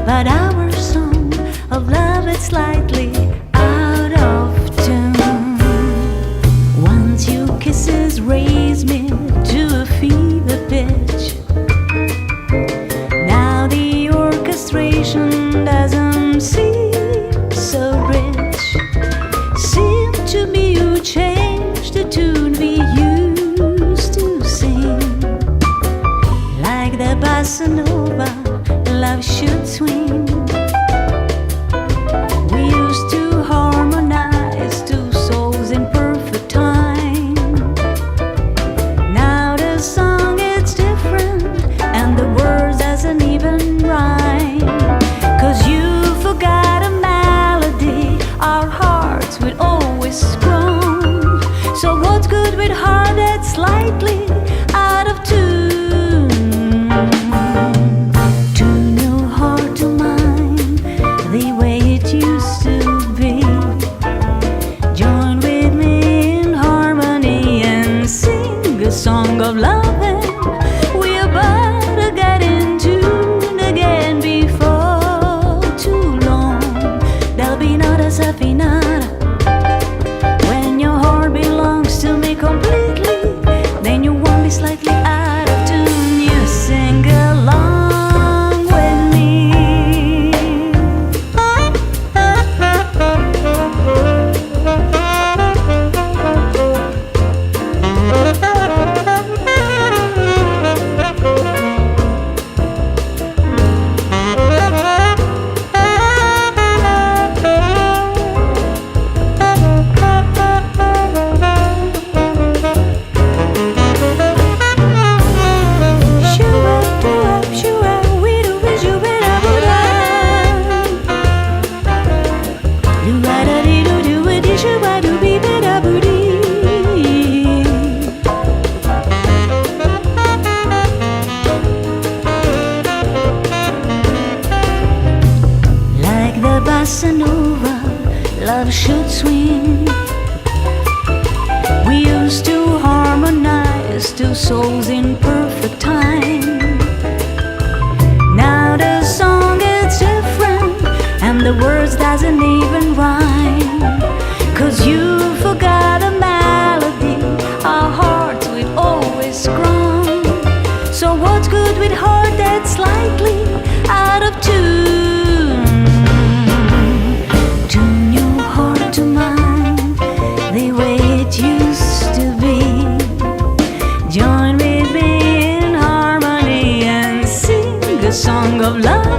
But our song of love is slightly out of tune. Once your kisses raise me to a fever pitch. Now the orchestration doesn't seem so rich. Seem to me you changed the tune we used to sing. Like the bossa nova, love should swing. We used to harmonize two souls in perfect time. Now the song is different and the words doesn't even rhyme. 'Cause you forgot a melody our hearts will always groan. So what's good with heart that's slightly out of tune? Song of loving, we're about to get in tune again before too long. There'll be not a safinada when your heart belongs to me completely. Then you won't be slightly out of tune. You sing along with me. Bossa nova, love should swing. We used to harmonize two souls in perfect time. Now the song is different and the words doesn't even rhyme. 'Cause you forgot a melody our hearts will always groan. So what's good with heart that's slightly out of tune? Join with me in harmony and sing a song of love.